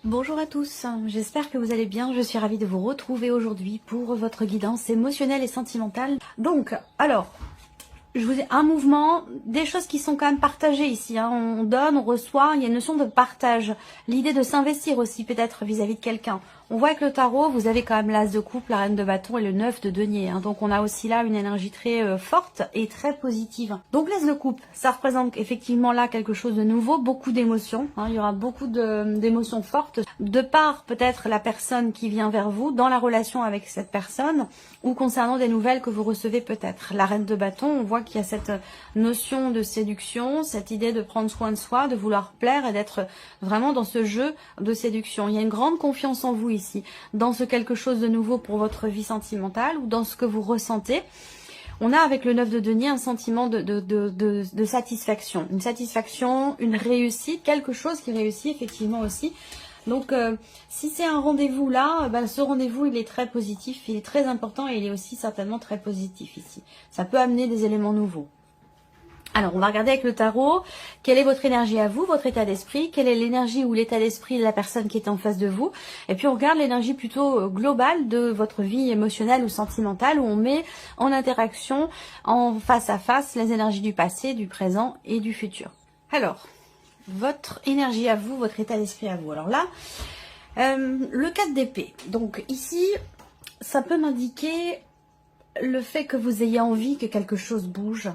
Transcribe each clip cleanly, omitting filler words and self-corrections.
Bonjour à tous, j'espère que vous allez bien, je suis ravie de vous retrouver aujourd'hui pour votre guidance émotionnelle et sentimentale. Donc, alors, je vous ai un mouvement, des choses qui sont quand même partagées ici, hein. On donne, on reçoit, il y a une notion de partage, l'idée de s'investir aussi peut-être vis-à-vis de quelqu'un. On voit avec le tarot, vous avez quand même l'as de coupe, la reine de bâton et le 9 de denier, hein. Donc on a aussi là une énergie très forte et très positive. Donc l'as de coupe, ça représente effectivement là quelque chose de nouveau, beaucoup d'émotions, hein. Il y aura beaucoup d'émotions fortes, de part peut-être la personne qui vient vers vous, dans la relation avec cette personne, ou concernant des nouvelles que vous recevez peut-être. La reine de bâton, on voit qu'il y a cette notion de séduction, cette idée de prendre soin de soi, de vouloir plaire et d'être vraiment dans ce jeu de séduction. Il y a une grande confiance en vous ici, dans ce quelque chose de nouveau pour votre vie sentimentale ou dans ce que vous ressentez. On a avec le 9 de denier un sentiment de satisfaction, une satisfaction, une réussite, quelque chose qui réussit effectivement aussi. Donc, si c'est un rendez-vous là, ce rendez-vous, il est très positif, il est très important et il est aussi certainement très positif ici. Ça peut amener des éléments nouveaux. Alors, on va regarder avec le tarot, quelle est votre énergie à vous, votre état d'esprit, quelle est l'énergie ou l'état d'esprit de la personne qui est en face de vous. Et puis, on regarde l'énergie plutôt globale de votre vie émotionnelle ou sentimentale, où on met en interaction, en face à face, les énergies du passé, du présent et du futur. Alors, votre énergie à vous, votre état d'esprit à vous. Alors là, le 4 d'épée. Donc ici, ça peut m'indiquer le fait que vous ayez envie que quelque chose bouge,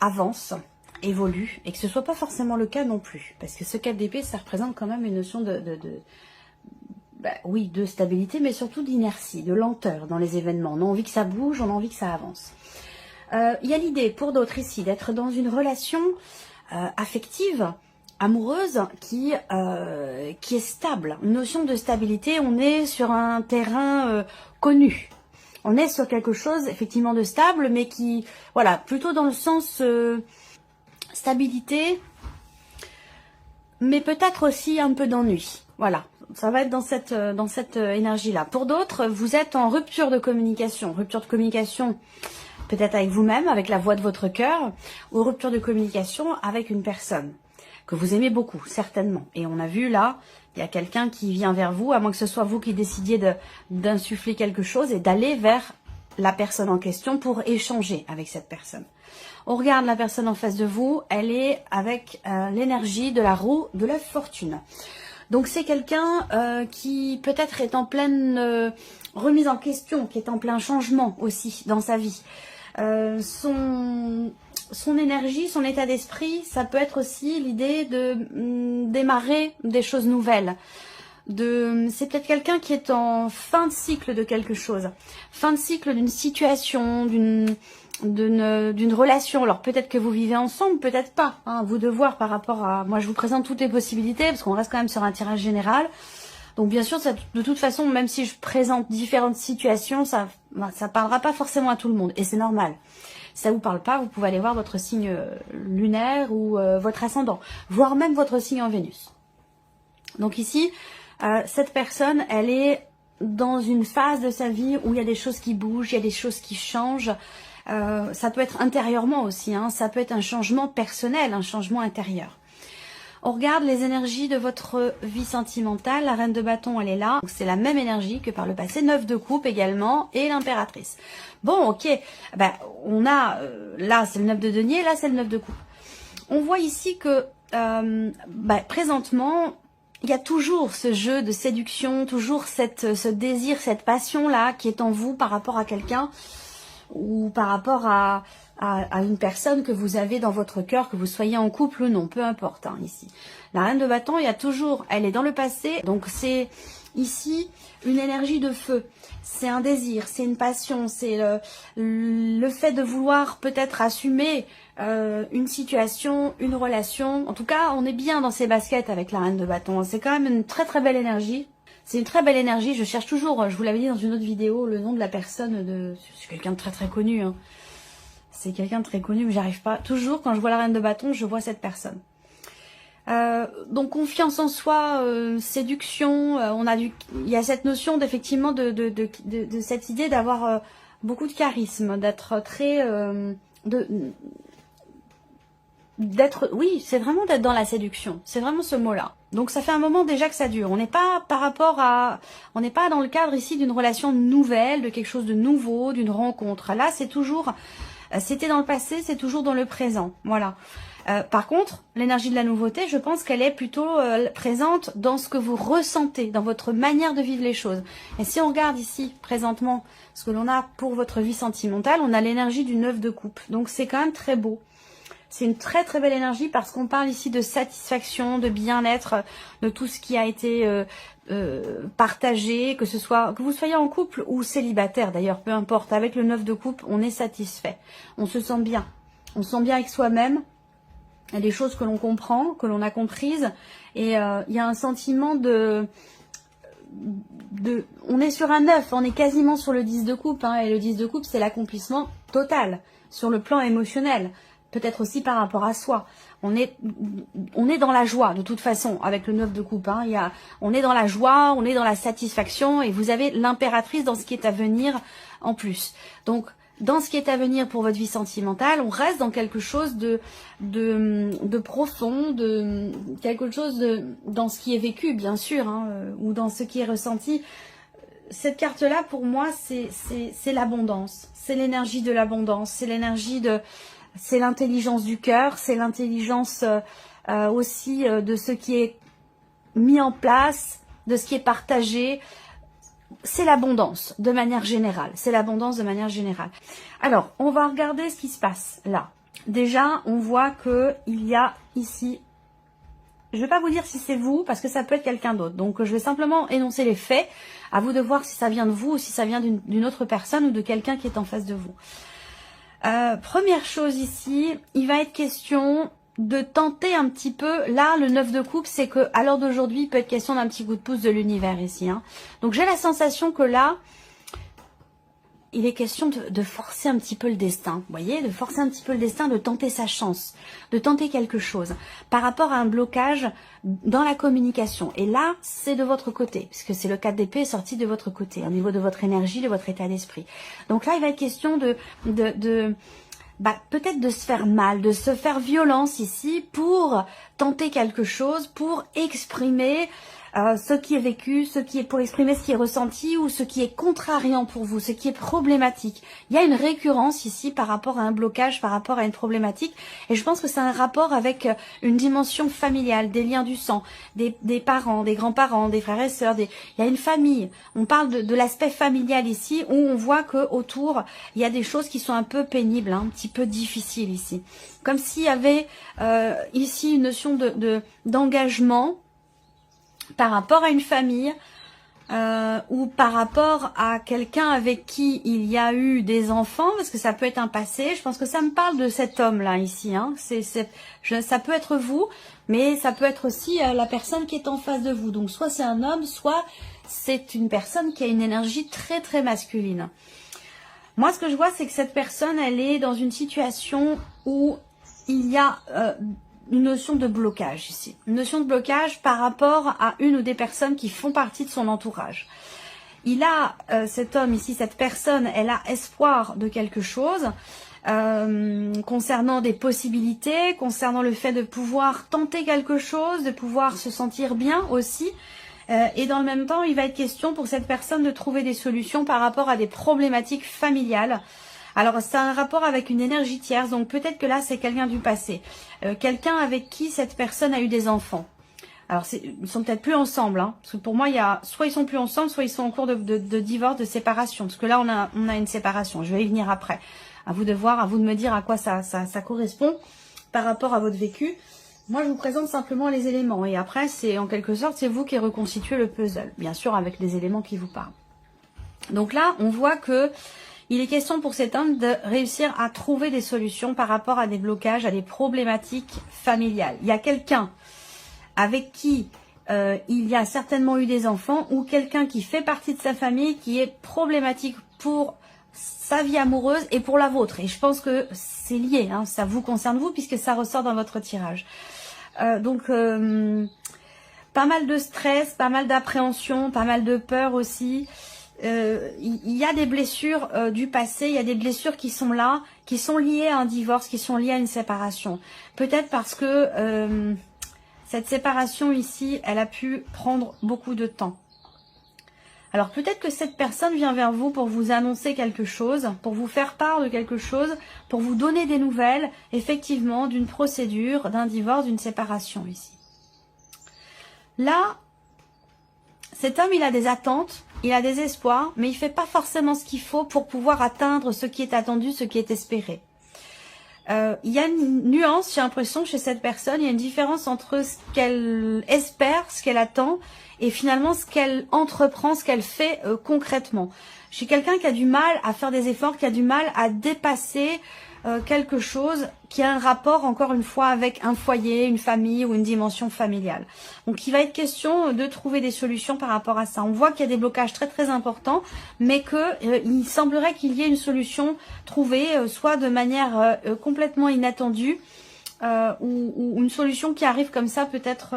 avance, évolue, et que ce soit pas forcément le cas non plus. Parce que ce 4 d'épée, ça représente quand même une notion oui, de stabilité, mais surtout d'inertie, de lenteur dans les événements. On a envie que ça bouge, on a envie que ça avance. Il y a l'idée, pour d'autres ici, d'être dans une relation affective, amoureuse, qui est stable, une notion de stabilité. On est sur un terrain connu, on est sur quelque chose effectivement de stable, mais qui, voilà, plutôt dans le sens stabilité, mais peut-être aussi un peu d'ennui. Voilà, ça va être dans cette énergie-là. Pour d'autres, vous êtes en rupture de communication peut-être avec vous-même, avec la voix de votre cœur, ou rupture de communication avec une personne que vous aimez beaucoup, certainement. Et on a vu là, il y a quelqu'un qui vient vers vous, à moins que ce soit vous qui décidiez d'insuffler quelque chose et d'aller vers la personne en question pour échanger avec cette personne. On regarde la personne en face de vous, elle est avec l'énergie de la roue de la fortune. Donc c'est quelqu'un qui peut-être est en pleine remise en question, qui est en plein changement aussi dans sa vie. Son énergie, son état d'esprit, ça peut être aussi l'idée de démarrer des choses nouvelles. C'est peut-être quelqu'un qui est en fin de cycle de quelque chose, fin de cycle d'une situation, d'une relation. Alors peut-être que vous vivez ensemble, peut-être pas, hein, vous de voir par rapport à... Moi je vous présente toutes les possibilités, parce qu'on reste quand même sur un tirage général. Donc bien sûr, ça, de toute façon, même si je présente différentes situations, ça parlera pas forcément à tout le monde. Et c'est normal. Si ça vous parle pas, vous pouvez aller voir votre signe lunaire ou votre ascendant, voire même votre signe en Vénus. Donc ici, cette personne, elle est dans une phase de sa vie où il y a des choses qui bougent, il y a des choses qui changent. Ça peut être intérieurement aussi, hein, ça peut être un changement personnel, un changement intérieur. On regarde les énergies de votre vie sentimentale. La reine de bâton, elle est là. C'est la même énergie que par le passé. 9 de coupe également. Et l'impératrice. Bon, ok. On a... là, c'est le 9 de denier. Là, c'est le 9 de coupe. On voit ici que présentement, il y a toujours ce jeu de séduction. Toujours ce désir, cette passion-là qui est en vous par rapport à quelqu'un. Ou par rapport à une personne que vous avez dans votre cœur, que vous soyez en couple ou non, peu importe, hein, ici. La reine de bâton, il y a toujours, elle est dans le passé, donc c'est ici une énergie de feu. C'est un désir, c'est une passion, c'est le fait de vouloir peut-être assumer une situation, une relation. En tout cas, on est bien dans ces baskets avec la reine de bâton. C'est quand même une très très belle énergie. C'est une très belle énergie, je cherche toujours, je vous l'avais dit dans une autre vidéo, le nom de la personne, c'est quelqu'un de très très connu, hein. C'est quelqu'un de très connu, mais j'arrive pas. Toujours, quand je vois la reine de bâton, je vois cette personne. Donc confiance en soi, séduction, il y a cette notion d'effectivement de cette idée d'avoir beaucoup de charisme, d'être très... d'être, oui, c'est vraiment d'être dans la séduction. C'est vraiment ce mot-là. Donc ça fait un moment déjà que ça dure. On n'est pas on n'est pas dans le cadre ici d'une relation nouvelle, de quelque chose de nouveau, d'une rencontre. Là, c'est toujours, c'était dans le passé, c'est toujours dans le présent. Voilà. Par contre, l'énergie de la nouveauté, je pense qu'elle est plutôt présente dans ce que vous ressentez, dans votre manière de vivre les choses. Et si on regarde ici, présentement, ce que l'on a pour votre vie sentimentale, on a l'énergie du 9 de coupe. Donc c'est quand même très beau. C'est une très très belle énergie parce qu'on parle ici de satisfaction, de bien-être, de tout ce qui a été partagé, que vous soyez en couple ou célibataire d'ailleurs, peu importe. Avec le 9 de coupe, on est satisfait. On se sent bien. On se sent bien avec soi-même. Il y a des choses que l'on comprend, que l'on a comprises. Et il y a un sentiment on est sur un 9, on est quasiment sur le 10 de coupe. Hein, et le 10 de coupe, c'est l'accomplissement total sur le plan émotionnel. Peut-être aussi par rapport à soi. On est dans la joie de toute façon avec le 9 de coupe. Hein. On est dans la joie, on est dans la satisfaction et vous avez l'impératrice dans ce qui est à venir en plus. Donc dans ce qui est à venir pour votre vie sentimentale, on reste dans quelque chose de profond, quelque chose dans ce qui est vécu bien sûr, hein, ou dans ce qui est ressenti. Cette carte-là pour moi c'est l'abondance, c'est l'énergie de l'abondance, c'est l'énergie c'est l'intelligence du cœur, c'est l'intelligence aussi de ce qui est mis en place, de ce qui est partagé. C'est l'abondance de manière générale. C'est l'abondance de manière générale. Alors, on va regarder ce qui se passe là. Déjà, on voit que il y a ici... Je ne vais pas vous dire si c'est vous, parce que ça peut être quelqu'un d'autre. Donc, je vais simplement énoncer les faits. À vous de voir si ça vient de vous ou si ça vient d'une autre personne ou de quelqu'un qui est en face de vous. Première chose ici, il va être question de tenter un petit peu, là le 9 de coupe, c'est que à l'heure d'aujourd'hui, il peut être question d'un petit coup de pouce de l'univers ici. Hein. Donc j'ai la sensation que là, il est question de forcer un petit peu le destin, vous voyez, de forcer un petit peu le destin, de tenter sa chance, de tenter quelque chose par rapport à un blocage dans la communication. Et là, c'est de votre côté, puisque c'est le 4 d'épée sorti de votre côté, au niveau de votre énergie, de votre état d'esprit. Donc là, il va être question peut-être de se faire mal, de se faire violence ici pour tenter quelque chose, pour exprimer ce qui est vécu, pour exprimer ce qui est ressenti ou ce qui est contrariant pour vous, ce qui est problématique. Il y a une récurrence ici par rapport à un blocage, par rapport à une problématique et je pense que c'est un rapport avec une dimension familiale, des liens du sang, des parents, des grands-parents, des frères et sœurs, il y a une famille. On parle de l'aspect familial ici où on voit que autour il y a des choses qui sont un peu pénibles, hein, un petit peu difficiles ici. Comme s'il y avait ici une notion d'engagement par rapport à une famille ou par rapport à quelqu'un avec qui il y a eu des enfants, parce que ça peut être un passé. Je pense que ça me parle de cet homme-là ici. Hein. Ça peut être vous, mais ça peut être aussi la personne qui est en face de vous. Donc soit c'est un homme, soit c'est une personne qui a une énergie très très masculine. Moi, ce que je vois, c'est que cette personne, elle est dans une situation où il y a... une notion de blocage ici. Une notion de blocage par rapport à une ou des personnes qui font partie de son entourage. Il a, cet homme ici, cette personne, elle a espoir de quelque chose concernant des possibilités, concernant le fait de pouvoir tenter quelque chose, de pouvoir se sentir bien aussi. Et dans le même temps, il va être question pour cette personne de trouver des solutions par rapport à des problématiques familiales. Alors, c'est un rapport avec une énergie tierce, donc peut-être que là, c'est quelqu'un du passé. Quelqu'un avec qui cette personne a eu des enfants. Alors, ils sont peut-être plus ensemble, hein, parce que pour moi, soit ils sont plus ensemble, soit ils sont en cours de divorce, de séparation. Parce que là, on a une séparation. Je vais y venir après. À vous de voir, à vous de me dire à quoi ça correspond par rapport à votre vécu. Moi, je vous présente simplement les éléments. Et après, c'est en quelque sorte, c'est vous qui reconstituez le puzzle. Bien sûr, avec les éléments qui vous parlent. Donc là, on voit que... il est question pour cet homme de réussir à trouver des solutions par rapport à des blocages, à des problématiques familiales. Il y a quelqu'un avec qui il y a certainement eu des enfants ou quelqu'un qui fait partie de sa famille qui est problématique pour sa vie amoureuse et pour la vôtre. Et je pense que c'est lié, hein, ça vous concerne vous puisque ça ressort dans votre tirage. Donc, pas mal de stress, pas mal d'appréhension, pas mal de peur aussi. il y a des blessures du passé, il y a des blessures qui sont là, qui sont liées à un divorce, qui sont liées à une séparation. Peut-être parce que cette séparation ici, elle a pu prendre beaucoup de temps. Alors peut-être que cette personne vient vers vous pour vous annoncer quelque chose, pour vous faire part de quelque chose, pour vous donner des nouvelles, effectivement, d'une procédure, d'un divorce, d'une séparation ici. Là, cet homme, il a des attentes, il a des espoirs, mais il ne fait pas forcément ce qu'il faut pour pouvoir atteindre ce qui est attendu, ce qui est espéré. Il y a une nuance, j'ai l'impression, chez cette personne, il y a une différence entre ce qu'elle espère, ce qu'elle attend, et finalement ce qu'elle entreprend, ce qu'elle fait concrètement. Chez quelqu'un qui a du mal à faire des efforts, qui a du mal à dépasser quelque chose qui a un rapport, encore une fois, avec un foyer, une famille ou une dimension familiale. Donc il va être question de trouver des solutions par rapport à ça. On voit qu'il y a des blocages très très importants, mais il semblerait qu'il y ait une solution trouvée, soit de manière complètement inattendue, ou une solution qui arrive comme ça peut-être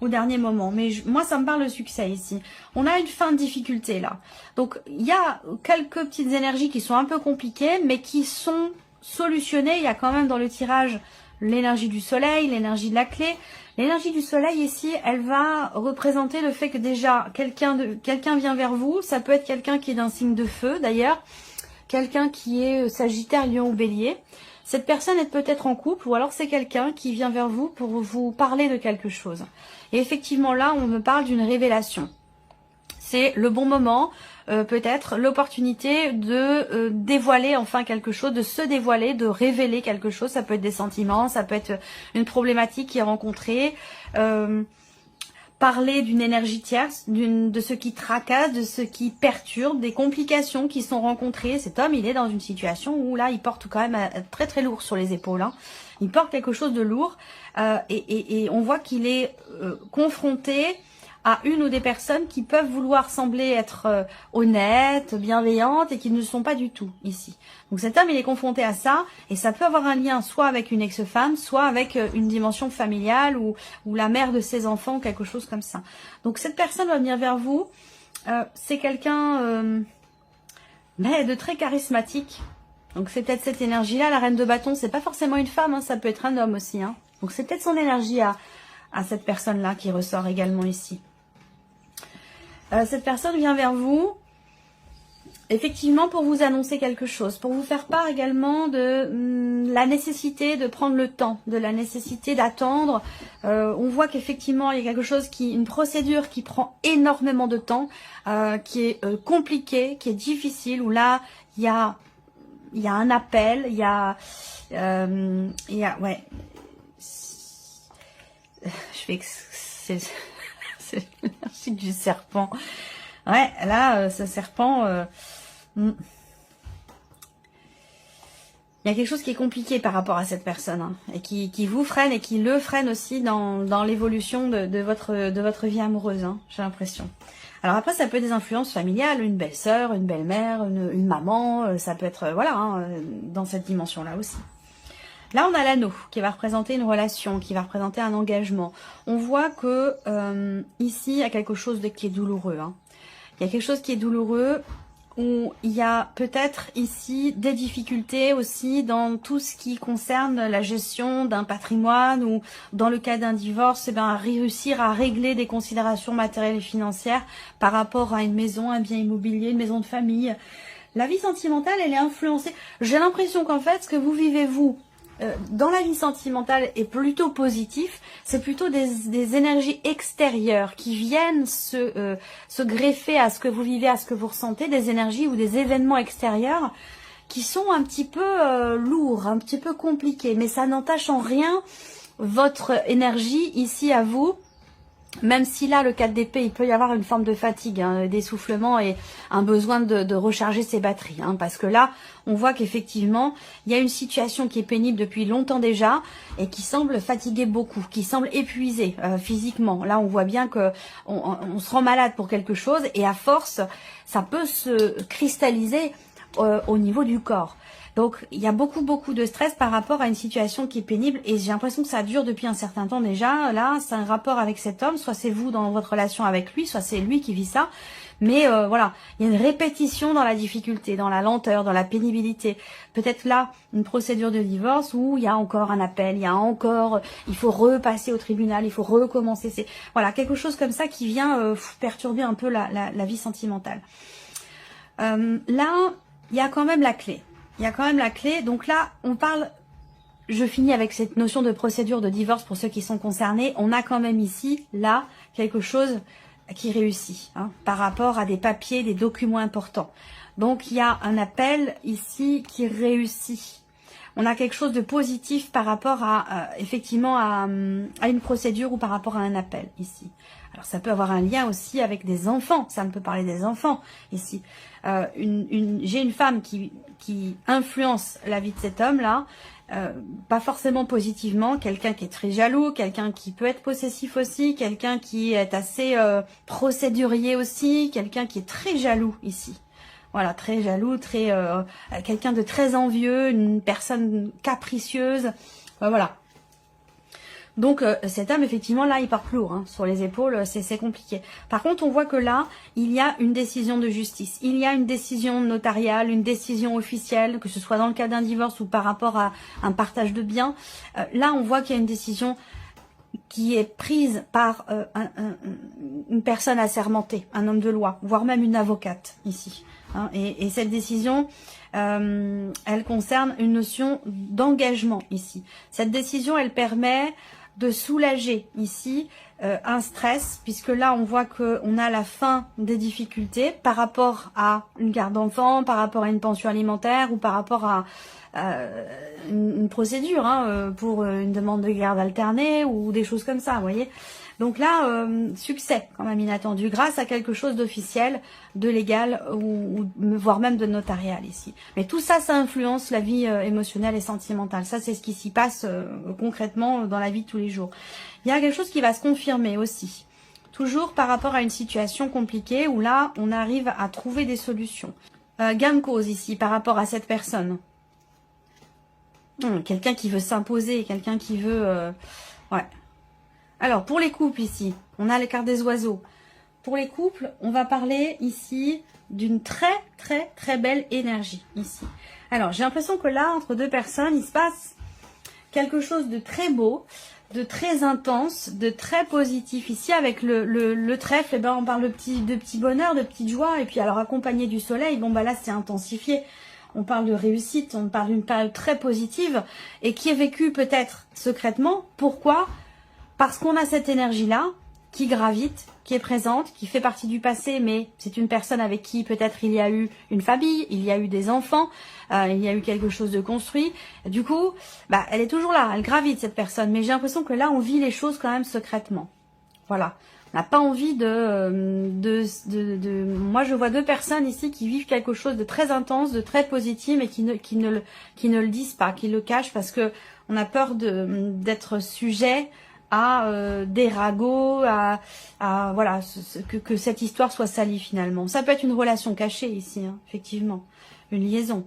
au dernier moment. Mais moi ça me parle de succès ici. On a une fin de difficulté là. Donc il y a quelques petites énergies qui sont un peu compliquées, mais qui sont solutionnées. Il y a quand même dans le tirage l'énergie du soleil, l'énergie de la clé. L'énergie du soleil ici, elle va représenter le fait que déjà quelqu'un vient vers vous. Ça peut être quelqu'un qui est d'un signe de feu d'ailleurs, quelqu'un qui est Sagittaire, Lion ou Bélier. Cette personne est peut-être en couple, ou alors c'est quelqu'un qui vient vers vous pour vous parler de quelque chose. Et effectivement là, on me parle d'une révélation. C'est le bon moment, peut-être l'opportunité de dévoiler enfin quelque chose, de se dévoiler, de révéler quelque chose. Ça peut être des sentiments, ça peut être une problématique qui est rencontrée. Parler d'une énergie tierce, de ce qui tracasse, de ce qui perturbe, des complications qui sont rencontrées. Cet homme, il est dans une situation où là, il porte quand même très très lourd sur les épaules. Hein. Il porte quelque chose de lourd et on voit qu'il est confronté à une ou des personnes qui peuvent vouloir sembler être honnêtes, bienveillantes et qui ne le sont pas du tout ici. Donc cet homme, il est confronté à ça et ça peut avoir un lien soit avec une ex-femme, soit avec une dimension familiale ou la mère de ses enfants, quelque chose comme ça. Donc cette personne va venir vers vous. C'est quelqu'un de très charismatique. Donc c'est peut-être cette énergie-là, la reine de bâton. C'est pas forcément une femme, hein, ça peut être un homme aussi. Hein. Donc c'est peut-être son énergie à cette personne-là qui ressort également ici. Cette personne vient vers vous, effectivement, pour vous annoncer quelque chose, pour vous faire part également de la nécessité de prendre le temps, de la nécessité d'attendre. On voit qu'effectivement, il y a quelque chose une procédure qui prend énormément de temps, qui est compliquée, qui est difficile, où là, il y a un appel, ouais. Je fais que c'est l'énergie du serpent. Ouais, là, ce serpent, il y a quelque chose qui est compliqué par rapport à cette personne, hein, et qui vous freine et qui le freine aussi dans l'évolution de votre vie amoureuse, hein, j'ai l'impression. Alors après, ça peut être des influences familiales, une belle-sœur, une belle-mère, une maman, ça peut être, voilà, hein, dans cette dimension-là aussi. Là, on a l'anneau qui va représenter une relation, qui va représenter un engagement. On voit que ici, il y a quelque chose qui est douloureux. Hein. Il y a quelque chose qui est douloureux où il y a peut-être ici des difficultés aussi dans tout ce qui concerne la gestion d'un patrimoine ou dans le cas d'un divorce, réussir à régler des considérations matérielles et financières par rapport à une maison, un bien immobilier, une maison de famille. La vie sentimentale, elle est influencée. J'ai l'impression qu'en fait, ce que vous vivez, vous, dans la vie sentimentale est plutôt positif, c'est plutôt des énergies extérieures qui viennent se greffer à ce que vous vivez, à ce que vous ressentez, des énergies ou des événements extérieurs qui sont un petit peu lourds, un petit peu compliqués, mais ça n'entache en rien votre énergie ici à vous. Même si là, le 4 d'épée, il peut y avoir une forme de fatigue, hein, d'essoufflement et un besoin de recharger ses batteries. Hein, parce que là, on voit qu'effectivement, il y a une situation qui est pénible depuis longtemps déjà et qui semble fatiguer beaucoup, qui semble épuiser physiquement. Là, on voit bien que on se rend malade pour quelque chose et à force, ça peut se cristalliser au niveau du corps. Donc, il y a beaucoup de stress par rapport à une situation qui est pénible. Et j'ai l'impression que ça dure depuis un certain temps déjà. Là, c'est un rapport avec cet homme. Soit c'est vous dans votre relation avec lui, soit c'est lui qui vit ça. Mais voilà, il y a une répétition dans la difficulté, dans la lenteur, dans la pénibilité. Peut-être là, une procédure de divorce où il y a encore un appel, il faut repasser au tribunal, il faut recommencer. C'est voilà, quelque chose comme ça qui vient perturber un peu la vie sentimentale. Là, il y a quand même la clé. Donc là, on parle... Je finis avec cette notion de procédure de divorce pour ceux qui sont concernés. On a quand même ici, là, quelque chose qui réussit par rapport à des papiers, des documents importants. Donc, il y a un appel ici qui réussit. On a quelque chose de positif par rapport à, effectivement, à une procédure ou par rapport à un appel ici. Alors, ça peut avoir un lien aussi avec des enfants. Ça me peut parler des enfants ici. J'ai une femme qui influence la vie de cet homme-là. Pas forcément positivement, quelqu'un qui est très jaloux, quelqu'un qui peut être possessif aussi, quelqu'un qui est assez procédurier aussi, quelqu'un qui est très jaloux ici. Voilà, très jaloux, quelqu'un de très envieux, une personne capricieuse, voilà. Donc cet homme, effectivement, là, il porte lourd sur les épaules, c'est compliqué. Par contre, on voit que là, il y a une décision de justice. Il y a une décision notariale, une décision officielle, que ce soit dans le cas d'un divorce ou par rapport à un partage de biens. Là, on voit qu'il y a une décision qui est prise par une personne assermentée, un homme de loi, voire même une avocate ici. Et cette décision... elle concerne une notion d'engagement ici. Cette décision, elle permet de soulager ici un stress, puisque là on voit qu'on a la fin des difficultés par rapport à une garde d'enfant, par rapport à une pension alimentaire ou par rapport à une procédure pour une demande de garde alternée ou des choses comme ça, vous voyez. Donc là, succès quand même inattendu grâce à quelque chose d'officiel, de légal ou voire même de notarial ici. Mais tout ça, ça influence la vie émotionnelle et sentimentale. Ça, c'est ce qui s'y passe concrètement dans la vie de tous les jours. Il y a quelque chose qui va se confirmer aussi. Toujours par rapport à une situation compliquée où là, on arrive à trouver des solutions. Gain de cause ici par rapport à cette personne. Quelqu'un qui veut s'imposer, quelqu'un qui veut... ouais. Alors, pour les couples ici, on a les cartes des oiseaux. Pour les couples, on va parler ici d'une très belle énergie ici. Alors, j'ai l'impression que là, entre deux personnes, il se passe quelque chose de très beau, de très intense, de très positif. Ici, avec le trèfle, eh ben, on parle de petit bonheur, de petite joie. Et puis, alors, accompagné du soleil, bon, bah là, c'est intensifié. On parle de réussite, on parle d'une période très positive et qui est vécue peut-être secrètement. Pourquoi ? Parce qu'on a cette énergie-là qui gravite, qui est présente, qui fait partie du passé, mais c'est une personne avec qui peut-être il y a eu une famille, il y a eu des enfants, il y a eu quelque chose de construit. Du coup, bah, elle est toujours là, elle gravite cette personne, mais j'ai l'impression que là, on vit les choses quand même secrètement. Voilà. On n'a pas envie Moi, je vois deux personnes ici qui vivent quelque chose de très intense, de très positif, mais qui ne le disent pas, qui le cachent parce que on a peur d'être sujet à des ragots, voilà, que cette histoire soit salie finalement. Ça peut être une relation cachée ici, effectivement, une liaison,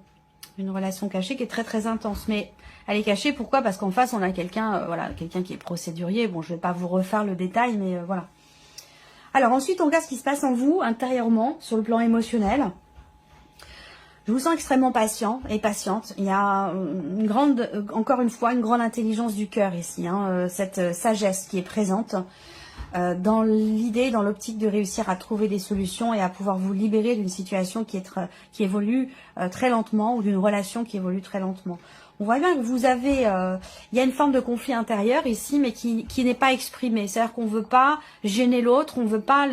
une relation cachée qui est très intense, mais elle est cachée. Pourquoi? Parce qu'en face on a quelqu'un, voilà, quelqu'un qui est procédurier. Bon, je vais pas vous refaire le détail, mais voilà. Alors ensuite, on regarde ce qui se passe en vous intérieurement sur le plan émotionnel. Je vous sens extrêmement patient et patiente. Il y a encore une fois, une grande intelligence du cœur ici, cette sagesse qui est présente dans l'idée, dans l'optique de réussir à trouver des solutions et à pouvoir vous libérer d'une situation qui évolue très lentement ou d'une relation qui évolue très lentement. On voit bien que vous avez, il y a une forme de conflit intérieur ici, mais qui n'est pas exprimé. C'est-à-dire qu'on veut pas gêner l'autre, on veut pas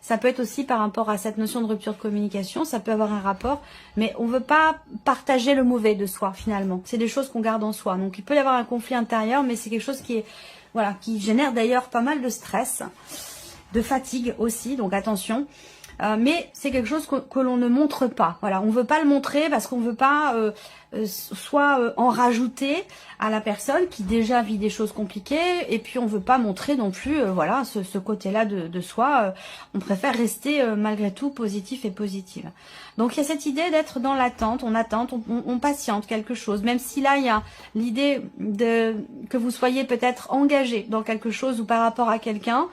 ça peut être aussi par rapport à cette notion de rupture de communication, ça peut avoir un rapport, mais on veut pas partager le mauvais de soi finalement. C'est des choses qu'on garde en soi. Donc il peut y avoir un conflit intérieur, mais c'est quelque chose qui est, voilà, qui génère d'ailleurs pas mal de stress, de fatigue aussi. Donc attention. mais c'est quelque chose que l'on ne montre pas. Voilà, on veut pas le montrer parce qu'on veut pas soit en rajouter à la personne qui déjà vit des choses compliquées, et puis on veut pas montrer non plus voilà ce côté-là de soi. On préfère rester malgré tout positif et positive. Donc il y a cette idée d'être dans l'attente, on patiente quelque chose, même si là il y a l'idée que vous soyez peut-être engagé dans quelque chose ou par rapport à quelqu'un.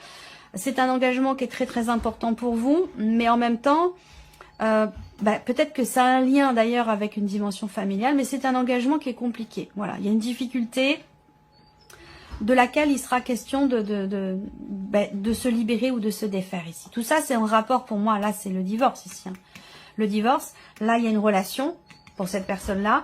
C'est un engagement qui est très très important pour vous, mais en même temps, peut-être que ça a un lien d'ailleurs avec une dimension familiale, mais c'est un engagement qui est compliqué. Voilà, il y a une difficulté de laquelle il sera question de se libérer ou de se défaire ici. Tout ça, c'est en rapport pour moi, là c'est le divorce ici. Hein. Le divorce, là il y a une relation pour cette personne-là.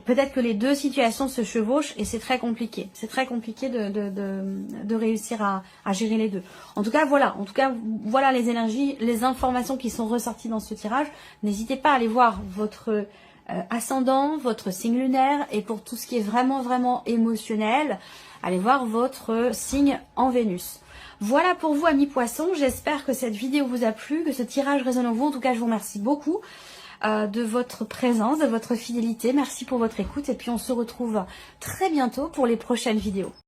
Peut-être que les deux situations se chevauchent et c'est très compliqué. C'est très compliqué de réussir à gérer les deux. En tout cas, voilà les énergies, les informations qui sont ressorties dans ce tirage. N'hésitez pas à aller voir votre ascendant, votre signe lunaire, et pour tout ce qui est vraiment, vraiment émotionnel, allez voir votre signe en Vénus. Voilà pour vous, amis poissons. J'espère que cette vidéo vous a plu, que ce tirage résonne en vous. En tout cas, je vous remercie beaucoup de votre présence, de votre fidélité. Merci pour votre écoute et puis on se retrouve très bientôt pour les prochaines vidéos.